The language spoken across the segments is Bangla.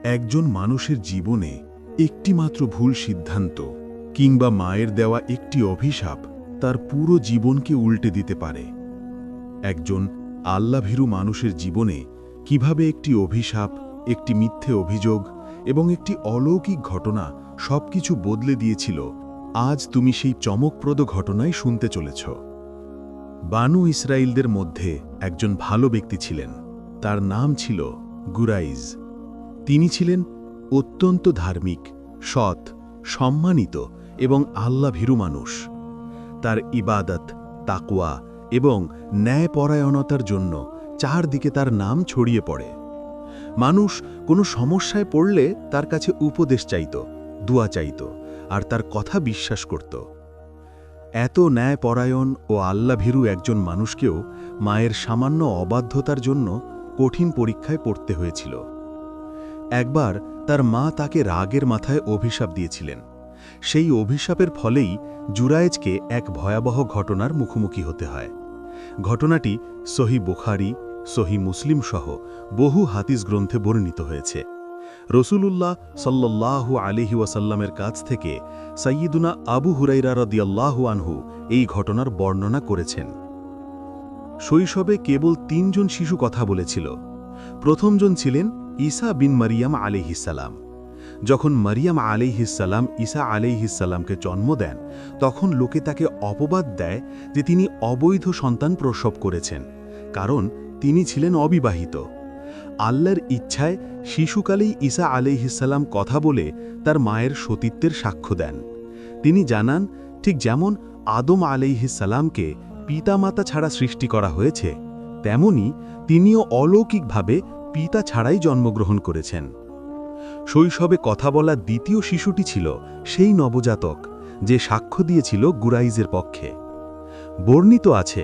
একজন মানুষের জীবনে একটিমাত্র ভুল সিদ্ধান্ত কিংবা মায়ের দেওয়া একটি অভিশাপ তার পুরো জীবনকে উল্টে দিতে পারে। একজন আল্লাভীরু মানুষের জীবনে কিভাবে একটি অভিশাপ, একটি মিথ্যে অভিযোগ এবং একটি অলৌকিক ঘটনা সবকিছু বদলে দিয়েছিল, আজ তুমি সেই চমকপ্রদ ঘটনাই শুনতে চলেছ। বানু ইসরায়েলদের মধ্যে একজন ভালো ব্যক্তি ছিলেন। তার নাম ছিল গুরাইজ। তিনি ছিলেন অত্যন্ত ধার্মিক, সৎ, সম্মানিত এবং আল্লাভীরু মানুষ। তার ইবাদত, তাকওয়া এবং ন্যায়পরায়ণতার জন্য চারদিকে তার নাম ছড়িয়ে পড়ে। মানুষ কোনো সমস্যায় পড়লে তার কাছে উপদেশ চাইত, দোয়া চাইত আর তার কথা বিশ্বাস করত। এত ন্যায়পরায়ণ ও আল্লাভীরু একজন মানুষকেও মায়ের সামান্য অবাধ্যতার জন্য কঠিন পরীক্ষায় পড়তে হয়েছিল। একবার তার মা তাকে রাগের মাথায় অভিশাপ দিয়েছিলেন। সেই অভিশাপের ফলেই জুরায়েজকে এক ভয়াবহ ঘটনার মুখোমুখি হতে হয়। ঘটনাটি সহি বুখারী, সহি মুসলিম সহ বহু হাদিস গ্রন্থে বর্ণিত হয়েছে। রাসূলুল্লাহ সাল্লাল্লাহু আলাইহি ওয়াসাল্লামের কাছ থেকে সাইয়্যিদুনা আবু হুরায়রা রাদিয়াল্লাহু আনহু এই ঘটনার বর্ণনা করেছেন। শৈশবে কেবল ৩ জন শিশু কথা বলেছিল। প্রথমজন ছিলেন ঈসা বিন মারিয়াম আলাইহিস সালাম। যখন মারিয়াম আলাইহিস সালাম ঈসা আলাইহিস সালামকে জন্ম দেন, তখন লোকে তাকে অপবাদ দেয় যে তিনি অবৈধ সন্তান প্রসব করেছেন, কারণ তিনি ছিলেন অবিবাহিত। আল্লাহর ইচ্ছায় শিশুকালেই ঈসা আলাইহিস সালাম কথা বলে তার মায়ের সতীত্বের সাক্ষ্য দেন। তিনি জানান, ঠিক যেমন আদম আলাইহিস সালামকে পিতামাতা ছাড়া সৃষ্টি করা হয়েছে, তেমনি তিনিও অলৌকিকভাবে পিতা ছাড়াই জন্মগ্রহণ করেছেন। শৈশবে কথা বলা দ্বিতীয় শিশুটি ছিল সেই নবজাতক যে সাক্ষ্য দিয়েছিল গুরাইজের পক্ষে। বর্ণিত আছে,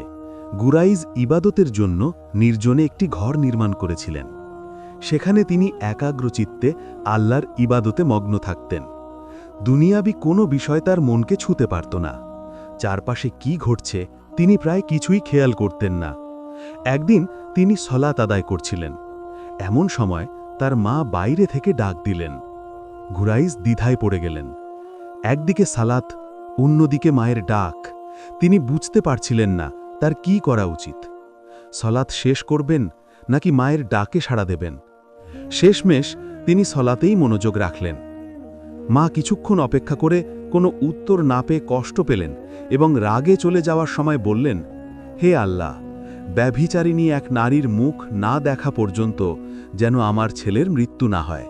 গুরাইজ ইবাদতের জন্য নির্জনে একটি ঘর নির্মাণ করেছিলেন। সেখানে তিনি একাগ্রচিত্তে আল্লাহর ইবাদতে মগ্ন থাকতেন। দুনিয়াবি কোনো বিষয় তার মনকে ছুঁতে পারত না। চারপাশে কি ঘটছে তিনি প্রায় কিছুই খেয়াল করতেন না। একদিন তিনি সলাত আদায় করছিলেন। এমন সময় তার মা বাইরে থেকে ডাক দিলেন। গুরাইজ দ্বিধায় পড়ে গেলেন। একদিকে সালাত, অন্যদিকে মায়ের ডাক। তিনি বুঝতে পারছিলেন না তার কি করা উচিত। সলাত শেষ করবেন নাকি মায়ের ডাকে সাড়া দেবেন? শেষমেশ তিনি সলাতেই মনোযোগ রাখলেন। মা কিছুক্ষণ অপেক্ষা করে কোনো উত্তর না পেয়ে কষ্ট পেলেন এবং রাগে চলে যাওয়ার সময় বললেন, হে আল্লাহ, ব্যভিচারিণী এক নারীর মুখ না দেখা পর্যন্ত যেন আমার ছেলের মৃত্যু না হয়।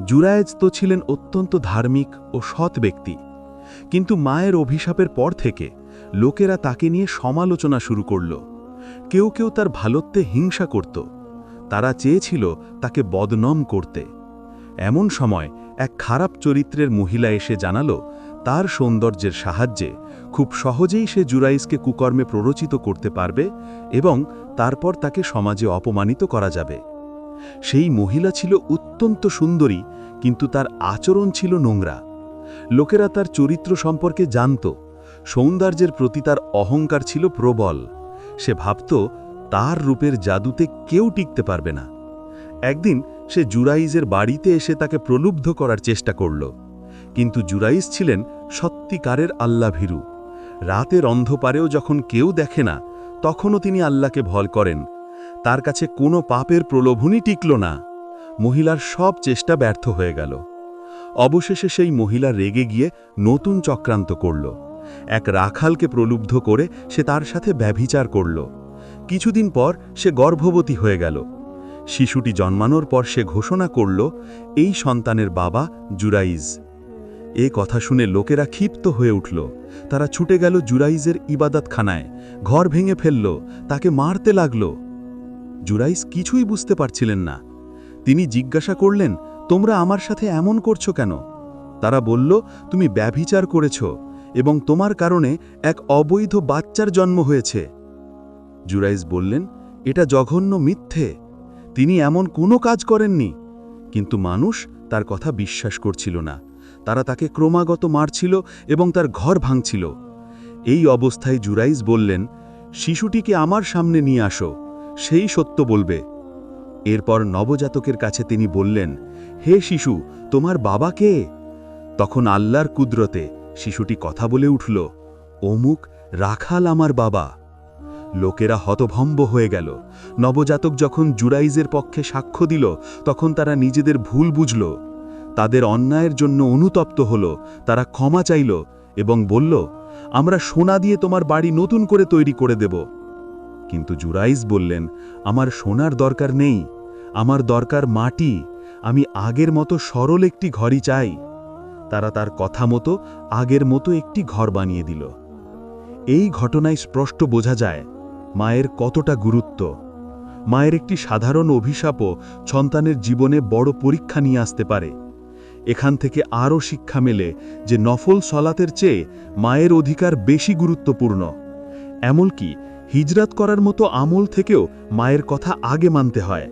জুরায়েজ তো ছিলেন অত্যন্ত ধার্মিক ও সৎ ব্যক্তি, কিন্তু মায়ের অভিশাপের পর থেকে লোকেরা তাকে নিয়ে সমালোচনা শুরু করল। কেউ কেউ তার ভালোত্বে হিংসা করত। তারা চেয়েছিল তাকে বদনাম করতে। এমন সময় এক খারাপ চরিত্রের মহিলা এসে জানালো, তার সৌন্দর্যের সাহায্যে খুব সহজেই সে জুরাইজকে কুকর্মে প্ররোচিত করতে পারবে এবং তারপর তাকে সমাজে অপমানিত করা যাবে। সেই মহিলা ছিল অত্যন্ত সুন্দরী, কিন্তু তার আচরণ ছিল নোংরা। লোকেরা তার চরিত্র সম্পর্কে জানত। সৌন্দর্যের প্রতি তার অহংকার ছিল প্রবল। সে ভাবত তার রূপের জাদুতে কেউ টিকতে পারবে না। একদিন সে জুরাইজের বাড়িতে এসে তাকে প্রলুব্ধ করার চেষ্টা করল, কিন্তু জুরাইজ ছিলেন সত্যিকারের আল্লাভীরু। রাতের অন্ধকারেও যখন কেউ দেখে না, তখনও তিনি আল্লাহকে ভয় করেন। তার কাছে কোনো পাপের প্রলোভনই টিকল না। মহিলার সব চেষ্টা ব্যর্থ হয়ে গেল। অবশেষে সেই মহিলা রেগে গিয়ে নতুন চক্রান্ত করল। এক রাখালকে প্রলুব্ধ করে সে তার সাথে ব্যভিচার করল। কিছুদিন পর সে গর্ভবতী হয়ে গেল। শিশুটি জন্মানোর পর সে ঘোষণা করল, এই সন্তানের বাবা জুরাইজ। এ কথা শুনে লোকেরা ক্ষিপ্ত হয়ে উঠল। তারা ছুটে গেল জুরাইজের ইবাদতখানায়, ঘর ভেঙে ফেলল, তাকে মারতে লাগল। জুরাইজ কিছুই বুঝতে পারছিলেন না। তিনি জিজ্ঞাসা করলেন, তোমরা আমার সাথে এমন করছো কেন? তারা বলল, তুমি ব্যভিচার করেছ এবং তোমার কারণে এক অবৈধ বাচ্চার জন্ম হয়েছে। জুরাইজ বললেন, এটা জঘন্য মিথ্যে। তিনি এমন কোনো কাজ করেননি। কিন্তু মানুষ তার কথা বিশ্বাস করছিল না। তারা তাকে ক্রমাগত মারছিল এবং তার ঘর ভাঙছিল। এই অবস্থায় জুরাইজ বললেন, শিশুটিকে আমার সামনে নিয়ে আসো, সেই সত্য বলবে। এরপর নবজাতকের কাছে তিনি বললেন, হে শিশু, তোমার বাবা কে? তখন আল্লাহর কুদরতে শিশুটি কথা বলে উঠল, অমুক রাখাল আমার বাবা। লোকেরা হতভম্ব হয়ে গেল। নবজাতক যখন জুরাইজের পক্ষে সাক্ষ্য দিল, তখন তারা নিজেদের ভুল বুঝল। তাদের অন্যায়ের জন্য অনুতপ্ত হল, তারা ক্ষমা চাইল এবং বলল, আমরা সোনা দিয়ে তোমার বাড়ি নতুন করে তৈরি করে দেব। কিন্তু জুরাইজ বললেন, আমার সোনার দরকার নেই, আমার দরকার মাটি, আমি আগের মতো সরল একটি ঘরই চাই। তারা তার কথা মতো আগের মতো একটি ঘর বানিয়ে দিল। এই ঘটনায় স্পষ্ট বোঝা যায় মায়ের কতটা গুরুত্ব। মায়ের একটি সাধারণ অভিশাপও সন্তানের জীবনে বড় পরীক্ষা নিয়ে আসতে পারে। এখান থেকে আরও শিক্ষা মেলে যে নফল সলাতের চেয়ে মায়ের অধিকার বেশি গুরুত্বপূর্ণ। এমনকি হিজরাত করার মতো আমল থেকেও মায়ের কথা আগে মানতে হয়।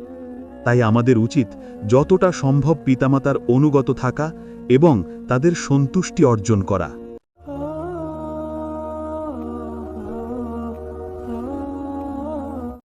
তাই আমাদের উচিত যতটা সম্ভব পিতামাতার অনুগত থাকা এবং তাদের সন্তুষ্টি অর্জন করা।